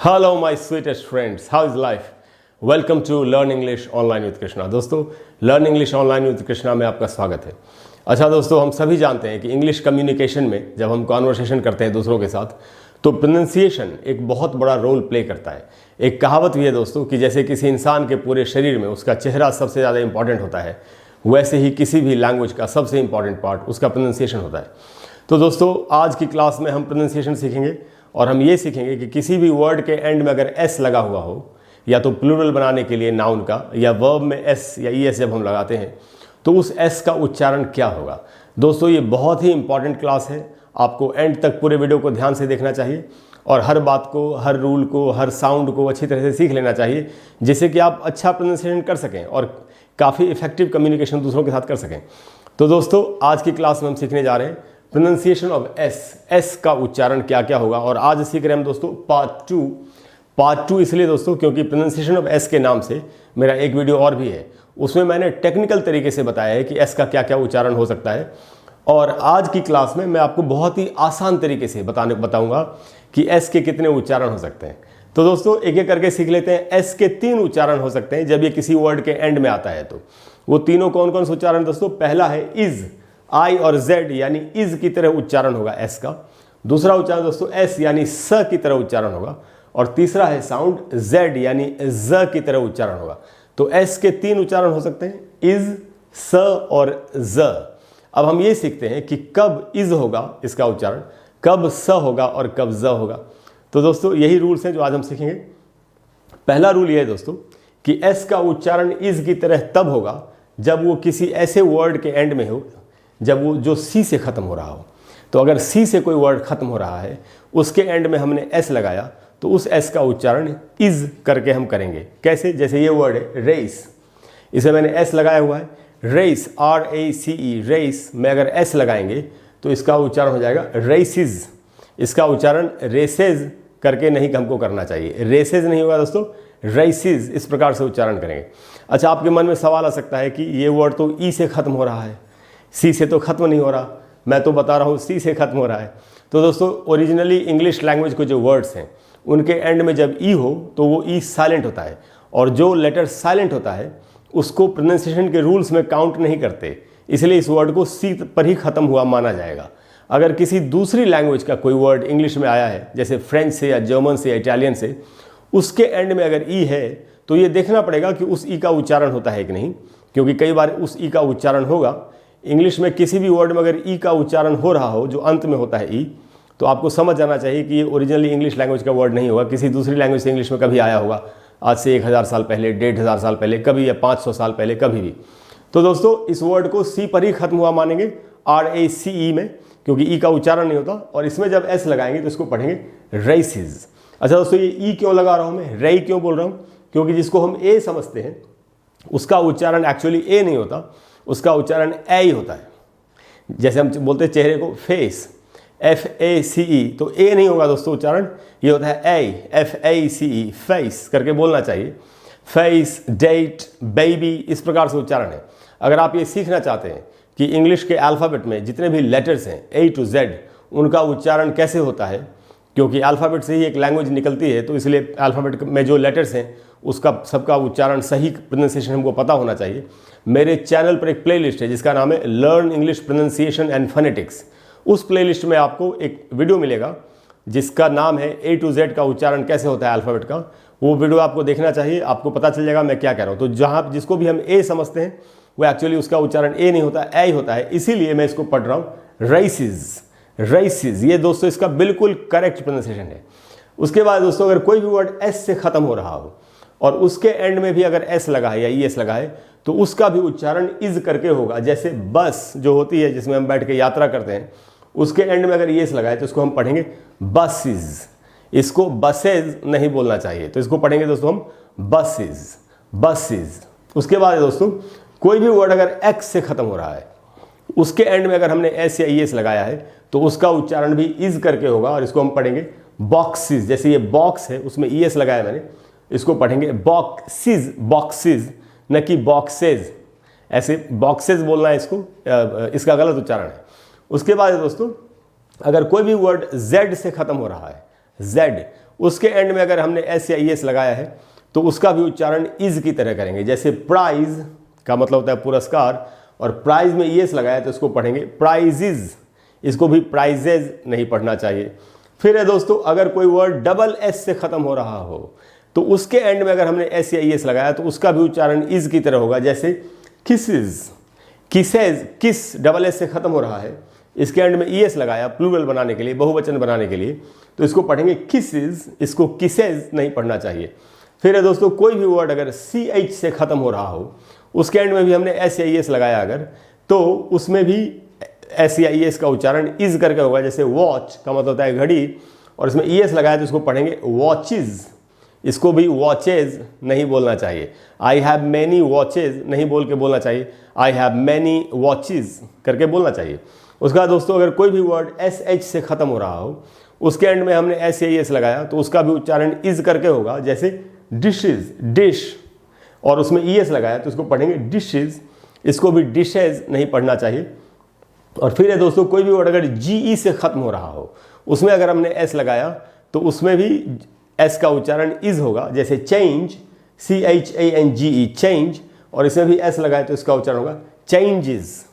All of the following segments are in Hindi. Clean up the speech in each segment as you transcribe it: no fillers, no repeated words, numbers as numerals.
Hello my sweetest friends, how is life? Welcome to Learn English Online with Krishna। दोस्तों, Learn English Online with Krishna में आपका स्वागत है। अच्छा दोस्तों, हम सभी जानते हैं कि इंग्लिश कम्युनिकेशन में जब हम कॉन्वर्सेशन करते हैं दूसरों के साथ तो प्रोनंसिएशन एक बहुत बड़ा रोल प्ले करता है। एक कहावत भी है दोस्तों कि जैसे किसी इंसान के पूरे शरीर में उसका चेहरा सबसे ज़्यादा इंपॉर्टेंट होता है, वैसे ही किसी भी लैंग्वेज का सबसे इंपॉर्टेंट पार्ट उसका प्रोनंसिएशन होता है। तो दोस्तों, आज की क्लास में हम प्रोनंसिएशन सीखेंगे और हम ये सीखेंगे कि किसी भी वर्ड के एंड में अगर एस लगा हुआ हो, या तो प्लूरल बनाने के लिए नाउन का, या वर्ब में एस या ई एस जब हम लगाते हैं तो उस एस का उच्चारण क्या होगा। दोस्तों, ये बहुत ही इंपॉर्टेंट क्लास है। आपको एंड तक पूरे वीडियो को ध्यान से देखना चाहिए और हर बात को, हर रूल को, हर साउंड को अच्छी तरह से सीख लेना चाहिए, जिससे कि आप अच्छा प्रोनंसिएशन कर सकें और काफ़ी इफेक्टिव कम्युनिकेशन दूसरों के साथ कर सकें। तो दोस्तों, आज की क्लास में हम सीखने जा रहे हैं प्रोनंसिएशन ऑफ एस का उच्चारण क्या क्या होगा। और आज सीख रहे हैं हम दोस्तों पार्ट टू इसलिए दोस्तों क्योंकि प्रोनंसिएशन ऑफ एस के नाम से मेरा एक वीडियो और भी है, उसमें मैंने टेक्निकल तरीके से बताया है कि एस का क्या क्या उच्चारण हो सकता है। और आज की क्लास में मैं आपको बहुत ही आसान तरीके से बताऊंगा कि एस के कितने उच्चारण हो सकते हैं। तो दोस्तों, एक एक करके सीख लेते हैं। एस के 3 उच्चारण हो सकते हैं जब ये किसी वर्ड के एंड में आता है। तो वो तीनों कौन कौन से उच्चारण दोस्तों? पहला है इज, आई और जेड यानी इज की तरह उच्चारण होगा एस का। दूसरा उच्चारण दोस्तों एस यानी स की तरह उच्चारण होगा। और तीसरा है साउंड जेड यानी ज की तरह उच्चारण होगा। तो एस के 3 उच्चारण हो सकते हैं, इज, स और ज। अब हम ये सीखते हैं कि कब इज होगा इसका उच्चारण, कब स होगा और कब ज होगा। तो दोस्तों, यही रूल्स हैं जो आज हम सीखेंगे। पहला रूल ये है दोस्तों कि एस का उच्चारण इज की तरह तब होगा जब वो किसी ऐसे वर्ड के एंड में हो जब वो जो सी से खत्म हो रहा हो। तो अगर सी से कोई वर्ड खत्म हो रहा है, उसके एंड में हमने एस लगाया, तो उस एस का उच्चारण इज करके हम करेंगे। कैसे? जैसे ये वर्ड है रेस, इसे मैंने एस लगाया हुआ है, रेस, RACE, रेस में अगर एस लगाएंगे तो इसका उच्चारण हो जाएगा रेसिज। इसका उच्चारण रेसेज करके नहीं हमको करना चाहिए, रेसेज नहीं होगा दोस्तों, रेसिज इस प्रकार से उच्चारण करेंगे। अच्छा, आपके मन में सवाल आ सकता है कि ये वर्ड तो ई से खत्म हो रहा है, सी से तो खत्म नहीं हो रहा, मैं तो बता रहा हूँ सी से खत्म हो रहा है। तो दोस्तों, ओरिजिनली इंग्लिश लैंग्वेज के जो वर्ड्स हैं उनके एंड में जब ई हो तो वो ई साइलेंट होता है, और जो लेटर साइलेंट होता है उसको प्रोनंसिएशन के रूल्स में काउंट नहीं करते, इसलिए इस वर्ड को सी पर ही खत्म हुआ माना जाएगा। अगर किसी दूसरी लैंग्वेज का कोई वर्ड इंग्लिश में आया है, जैसे फ्रेंच से या जर्मन से या इटालियन से, उसके एंड में अगर ई है तो ये देखना पड़ेगा कि उस ई का उच्चारण होता है कि नहीं, क्योंकि कई बार उस ई का उच्चारण होगा। इंग्लिश में किसी भी वर्ड में अगर ई का उच्चारण हो रहा हो जो अंत में होता है ई, तो आपको समझ जाना चाहिए कि ये ओरिजिनली इंग्लिश लैंग्वेज का वर्ड नहीं होगा, किसी दूसरी लैंग्वेज से इंग्लिश में कभी आया होगा, आज से 1000 साल पहले, 1500 साल पहले कभी, या 500 साल पहले कभी भी। तो दोस्तों, इस वर्ड को सी पर ही खत्म हुआ मानेंगे, RACE में, क्योंकि ई का उच्चारण नहीं होता। और इसमें जब एस लगाएंगे तो इसको पढ़ेंगे रेसिज। अच्छा दोस्तों, ये ई क्यों लगा रहा हूँ मैं, रे क्यों बोल रहा हूँ? क्योंकि जिसको हम ए समझते हैं उसका उच्चारण एक्चुअली ए नहीं होता, उसका उच्चारण ए ही होता है। जैसे हम बोलते हैं चेहरे को फेस, FACE, तो ए नहीं होगा दोस्तों उच्चारण, ये होता है ए, FACE, फेस करके बोलना चाहिए। फेस, डेट, बेबी, इस प्रकार से उच्चारण है। अगर आप ये सीखना चाहते हैं कि इंग्लिश के अल्फ़ाबेट में जितने भी लेटर्स हैं A to Z, उनका उच्चारण कैसे होता है, क्योंकि अल्फ़ाबेट से ही एक लैंग्वेज निकलती है, तो इसलिए अल्फ़ाबेट में जो लेटर्स हैं उसका सबका उच्चारण, सही प्रोनंसिएशन हमको पता होना चाहिए। मेरे चैनल पर एक प्लेलिस्ट है जिसका नाम है learn English pronunciation and phonetics. उस प्लेलिस्ट में आपको एक वीडियो मिलेगा जिसका नाम है A to Z का उच्चारण कैसे होता है अल्फ़ाबेट का। वो वीडियो आपको देखना चाहिए, आपको पता चल जाएगा मैं क्या कह रहा हूँ। तो जहाँ जिसको भी हम ए समझते हैं वो एक्चुअली उसका उच्चारण ए नहीं होता, ए ही होता है, इसीलिए मैं इसको पढ़ रहा हूँ रेसिज, रेसिज। ये दोस्तों इसका बिल्कुल करेक्ट प्रोनंसिएशन है। उसके बाद दोस्तों, अगर कोई भी वर्ड एस से खत्म हो रहा हो और उसके एंड में भी अगर एस लगा है या ई एस लगा है, तो उसका भी उच्चारण इज करके होगा। जैसे बस जो होती है जिसमें हम बैठ के यात्रा करते हैं, उसके एंड में अगर ई एस लगाए तो इसको हम पढ़ेंगे बसेज। इसको बसेज नहीं बोलना चाहिए, तो इसको पढ़ेंगे दोस्तों हम बसेज, बसेज। उसके बाद दोस्तों, कोई भी वर्ड अगर एक्स से खत्म हो रहा है, उसके एंड में अगर हमने एस या ई एस लगाया है तो उसका उच्चारण भी इज करके होगा, और इसको हम पढ़ेंगे बॉक्सेस। जैसे ये बॉक्स है, उसमें ई एस लगाया मैंने, इसको पढ़ेंगे बॉक्सेस, बॉक्सेस, न कि बॉक्सेज। ऐसे बॉक्सेस बोलना है इसको, इसका गलत उच्चारण है। उसके बाद दोस्तों, अगर कोई भी वर्ड जेड से खत्म हो रहा है, जेड, उसके एंड में अगर हमने एस या ईएस लगाया है तो उसका भी उच्चारण इज की तरह करेंगे। जैसे प्राइज का मतलब होता है पुरस्कार, और प्राइज में ईएस लगाया तो इसको पढ़ेंगे प्राइजेज, इसको भी प्राइजेज नहीं पढ़ना चाहिए। फिर है दोस्तों, अगर कोई वर्ड डबल एस से खत्म हो रहा हो तो उसके एंड में अगर हमने एस या ईएस लगाया तो उसका भी उच्चारण इज की तरह होगा। जैसे किसेज, किसेज, किस डबल एस से खत्म हो रहा है, इसके एंड में ईएस लगाया प्लूरल बनाने के लिए, बहुवचन बनाने के लिए, तो इसको पढ़ेंगे किसेज, इसको किसेज नहीं पढ़ना चाहिए। फिर है दोस्तों, कोई भी वर्ड अगर सी एच से खत्म हो रहा हो, उसके एंड में भी हमने एस या ईएस लगाया अगर, तो उसमें भी एस या ईएस का उच्चारण इज करके होगा। जैसे वॉच का मतलब होता है घड़ी, और इसमें ईएस लगाया तो इसको पढ़ेंगे वॉचेज, इसको भी वॉचेज नहीं बोलना चाहिए। आई हैव मैनी वॉचेज नहीं बोल के बोलना चाहिए, आई हैव मैनी वॉचेज करके बोलना चाहिए। उसके बाद दोस्तों, अगर कोई भी वर्ड एस एच से खत्म हो रहा हो, उसके एंड में हमने एस या ईएस लगाया तो उसका भी उच्चारण इज करके होगा। जैसे डिशेज, डिश, और उसमें ईएस लगाया तो उसको पढ़ेंगे डिशेज, इसको भी डिशेज नहीं पढ़ना चाहिए। और फिर है दोस्तों, कोई भी वर्ड अगर जीई से खत्म हो रहा हो, उसमें अगर हमने एस लगाया तो उसमें भी एस का उच्चारण इज होगा। जैसे चेंज, CHANGE, चेंज, और इसमें भी एस लगाया तो इसका उच्चारण होगा चेंजेस,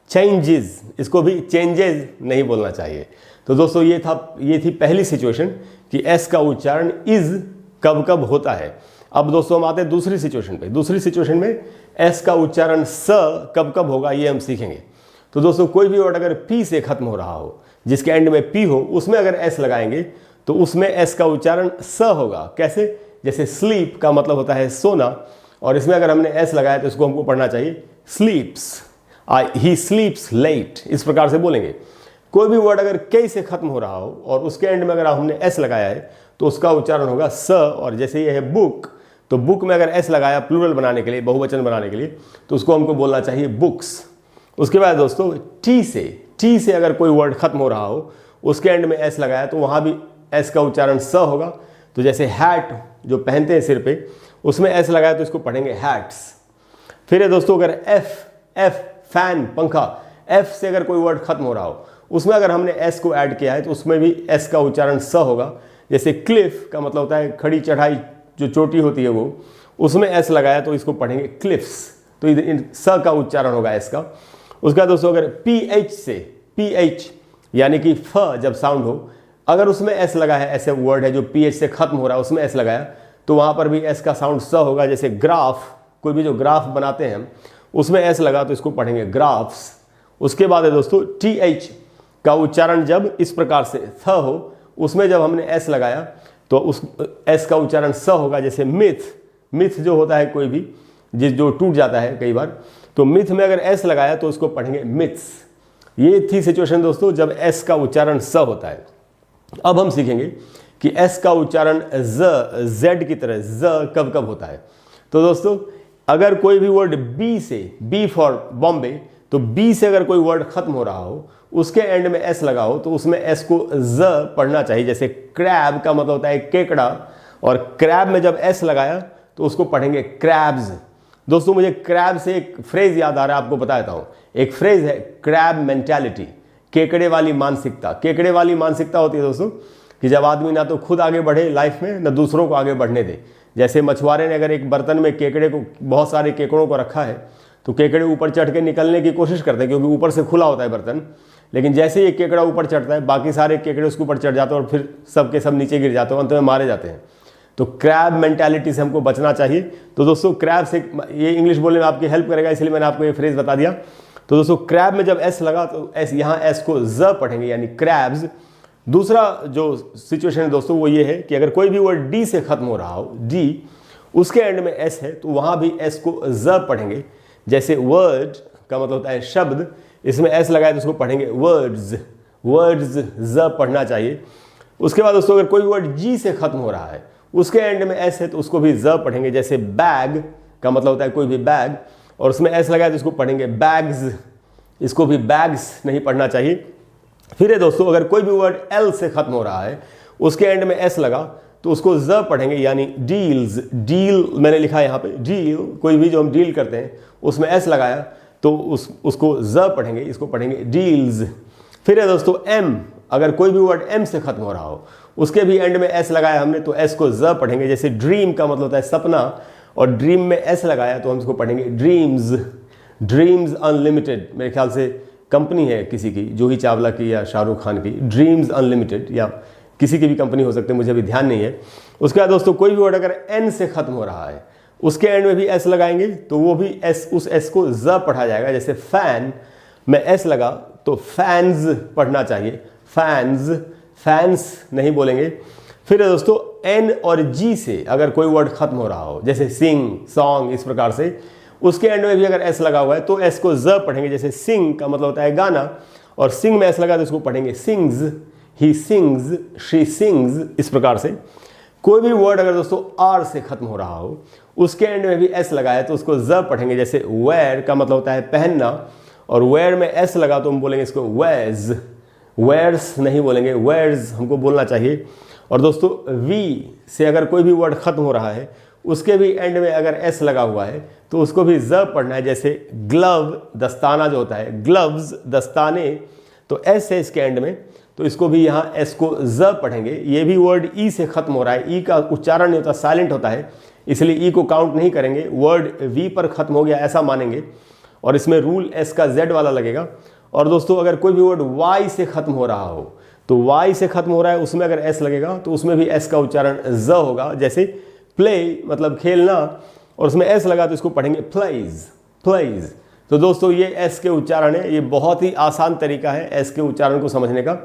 चेंजेस, इसको भी चेंजेस नहीं बोलना चाहिए। तो दोस्तों ये थी पहली सिचुएशन कि एस का उच्चारण इज कब कब होता है। अब दोस्तों हम आते हैं दूसरी सिचुएशन पे। दूसरी सिचुएशन में एस का उच्चारण स कब कब होगा ये हम सीखेंगे। तो दोस्तों, कोई भी वर्ड अगर पी से खत्म हो रहा हो, जिसके एंड में पी हो, उसमें अगर एस लगाएंगे तो उसमें एस का उच्चारण स होगा। कैसे? जैसे स्लीप का मतलब होता है सोना, और इसमें अगर हमने एस लगाया तो इसको हमको पढ़ना चाहिए स्लीप्स, ही स्लीप्स लेट, इस प्रकार से बोलेंगे। कोई भी वर्ड अगर के से खत्म हो रहा हो और उसके एंड में अगर हमने एस लगाया है तो उसका उच्चारण होगा स। और जैसे ये है बुक, तो बुक में अगर एस लगाया प्लूरल बनाने के लिए, बहुवचन बनाने के लिए, तो उसको हमको बोलना चाहिए बुक्स। उसके बाद दोस्तों, टी से अगर कोई वर्ड खत्म हो रहा हो, उसके एंड में एस लगाया तो वहाँ भी एस का उच्चारण स होगा। तो जैसे हैट जो पहनते हैं सिर पे, उसमें एस लगाया तो इसको पढ़ेंगे हैट्स। फिर है दोस्तों, अगर एफ फैन, पंखा, एफ से अगर कोई वर्ड खत्म हो रहा हो, उसमें अगर हमने एस को ऐड किया है तो उसमें भी एस का उच्चारण स होगा। जैसे क्लिफ का मतलब होता है खड़ी चढ़ाई, जो चोटी होती है वो, उसमें एस लगाया तो इसको पढ़ेंगे क्लिफ्स, तो इन स का उच्चारण होगा एस का। उसका दोस्तों, अगर पीएच यानी कि फ जब साउंड हो, अगर उसमें एस लगा है, ऐसे वर्ड है जो पीएच से खत्म हो रहा है, उसमें एस लगाया तो वहाँ पर भी एस का साउंड स होगा। जैसे ग्राफ, कोई भी जो ग्राफ बनाते हैं हम, उसमें एस लगा तो इसको पढ़ेंगे ग्राफ्स। उसके बाद है दोस्तों, टीएच का उच्चारण जब इस प्रकार से थ हो, उसमें जब हमने एस लगाया तो उस एस का उच्चारण स होगा। जैसे मिथ जो होता है कोई भी जो टूट जाता है कई बार, तो मिथ में अगर एस लगाया तो उसको पढ़ेंगे मिथ्स। ये थी सिचुएशन दोस्तों जब एस का उच्चारण स होता है। अब हम सीखेंगे कि एस का उच्चारण जेड की तरह ज कब कब होता है। तो दोस्तों, अगर कोई भी वर्ड बी फॉर बॉम्बे, तो बी से अगर कोई वर्ड खत्म हो रहा हो, उसके एंड में एस लगा हो, तो उसमें एस को ज पढ़ना चाहिए। जैसे क्रैब का मतलब होता है केकड़ा, और क्रैब में जब एस लगाया तो उसको पढ़ेंगे क्रैब्स। दोस्तों, मुझे क्रैब से एक फ्रेज याद आ रहा है, आपको बताता हूँ। एक फ्रेज है क्रैब मेंटालिटी, केकड़े वाली मानसिकता। केकड़े वाली मानसिकता होती है दोस्तों कि जब आदमी ना तो खुद आगे बढ़े लाइफ में, ना दूसरों को आगे बढ़ने दे। जैसे मछुआरे ने अगर एक बर्तन में केकड़े को, बहुत सारे केकड़ों को रखा है, तो केकड़े ऊपर चढ़ के निकलने की कोशिश करते हैं, क्योंकि ऊपर से खुला होता है बर्तन। लेकिन जैसे ही केकड़ा ऊपर चढ़ता है, बाकी सारे केकड़े उसके ऊपर चढ़ जाते हैं और फिर सब के सब नीचे गिर जाते हैं, अंत में मारे जाते हैं। तो क्रैब मेंटालिटी से हमको बचना चाहिए। तो दोस्तों, क्रैब से ये इंग्लिश बोलने में आपकी हेल्प करेगा, इसलिए मैंने आपको ये फ्रेज बता दिया। तो दोस्तों, क्रैब में जब एस लगा तो एस, यहाँ एस को ज पढ़ेंगे, यानी क्रैब्स। दूसरा जो सिचुएशन है दोस्तों वो ये है कि अगर कोई भी वर्ड डी से खत्म हो रहा हो, डी, उसके एंड में एस है, तो वहाँ भी एस को ज पढ़ेंगे। जैसे वर्ड का मतलब होता है शब्द, इसमें एस लगाए तो उसको पढ़ेंगे वर्ड्स, ज पढ़ना चाहिए। उसके बाद दोस्तों, अगर कोई वर्ड जी से खत्म हो रहा है, उसके एंड में एस है, तो उसको भी ज पढ़ेंगे। जैसे बैग का मतलब होता है कोई भी बैग, और उसमें एस लगाए तो इसको पढ़ेंगे बैग्स, इसको भी बैग्स नहीं पढ़ना चाहिए। फिर है दोस्तों, अगर कोई भी वर्ड एल से खत्म हो रहा है, उसके एंड में एस लगा तो उसको ज पढ़ेंगे, यानी डील्स। डील मैंने लिखा है यहाँ पे, डील, कोई भी जो हम डील करते हैं उसमें एस लगाया तो उसको ज पढ़ेंगे, इसको पढ़ेंगे डील्स। फिर है दोस्तों एम, अगर कोई भी वर्ड एम से खत्म हो रहा हो, उसके भी एंड में एस लगाया हमने तो एस को ज पढ़ेंगे। जैसे ड्रीम का मतलब होता है सपना, और ड्रीम में एस लगाया तो हम इसको पढ़ेंगे ड्रीम्स। ड्रीम्स अनलिमिटेड मेरे ख्याल से कंपनी है किसी की, जूही चावला की या शाहरुख खान की, ड्रीम्स अनलिमिटेड, या किसी की भी कंपनी हो सकती है, मुझे अभी ध्यान नहीं है। उसके बाद दोस्तों कोई भी वर्ड अगर एन से खत्म हो रहा है उसके एंड में भी एस लगाएंगे तो वो भी एस, उस एस को ज पढ़ा जाएगा। जैसे फैन में एस लगा तो फैंस पढ़ना चाहिए, फैंस, फैंस नहीं बोलेंगे। फिर दोस्तों एन और जी से अगर कोई वर्ड खत्म हो रहा हो, जैसे सिंग, सॉन्ग, इस प्रकार से, उसके एंड में भी अगर एस लगा हुआ है तो एस को ज पढ़ेंगे। जैसे सिंग का मतलब होता है गाना, और सिंग में एस लगा तो इसको पढ़ेंगे sings, he sings, she sings, इस प्रकार से। कोई भी वर्ड अगर दोस्तों आर से खत्म हो रहा हो उसके एंड में भी एस लगा है तो उसको ज पढ़ेंगे। जैसे वेयर का मतलब होता है पहनना, और वेयर में एस लगा तो हम बोलेंगे इसको वेज, वेयर्स नहीं बोलेंगे, वेयर्स हमको बोलना चाहिए। और दोस्तों वी से अगर कोई भी वर्ड खत्म हो रहा है उसके भी एंड में अगर एस लगा हुआ है तो उसको भी ज पढ़ना है। जैसे ग्लव, दस्ताना जो होता है, ग्लव्स, दस्ताने, तो एस है इसके एंड में तो इसको भी यहाँ एस को ज पढ़ेंगे। ये भी वर्ड ई से खत्म हो रहा है, ई का उच्चारण नहीं होता, साइलेंट होता है, इसलिए ई को काउंट नहीं करेंगे, वर्ड वी पर खत्म हो गया ऐसा मानेंगे, और इसमें रूल एस का जेड वाला लगेगा। और दोस्तों अगर कोई भी वर्ड वाई से खत्म हो रहा हो तो वाई से खत्म हो रहा है उसमें अगर एस लगेगा तो उसमें भी एस का उच्चारण ज होगा। जैसे प्ले मतलब खेलना, और उसमें एस लगा तो इसको पढ़ेंगे प्लेज, प्लेज। तो दोस्तों ये एस के उच्चारण है, ये बहुत ही आसान तरीका है एस के उच्चारण को समझने का,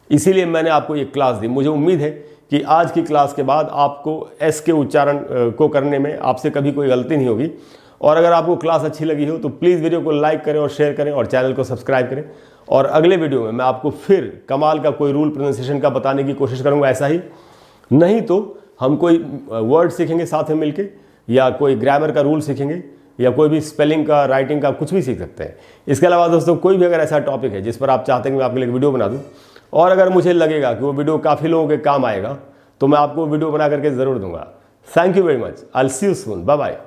इसीलिए मैंने आपको ये क्लास दी। मुझे उम्मीद है कि आज की क्लास के बाद आपको एस के उच्चारण को करने में आपसे कभी कोई गलती नहीं होगी। और अगर आपको क्लास अच्छी लगी हो तो प्लीज़ वीडियो को लाइक करें और शेयर करें और चैनल को सब्सक्राइब करें। और अगले वीडियो में मैं आपको फिर कमाल का कोई रूल प्रोनाउंसिएशन का बताने की कोशिश करूँगा ऐसा ही, नहीं तो हम कोई वर्ड सीखेंगे साथ में मिलके, या कोई ग्रामर का रूल सीखेंगे, या कोई भी स्पेलिंग का, राइटिंग का, कुछ भी सीख सकते हैं। इसके अलावा दोस्तों कोई भी अगर ऐसा टॉपिक है जिस पर आप चाहते हैं कि मैं आपके लिए वीडियो बना दूं, और अगर मुझे लगेगा कि वो वीडियो काफ़ी लोगों के काम आएगा तो मैं आपको वीडियो बना करके ज़रूर दूंगा। Thank you very much, I will see you soon, bye bye.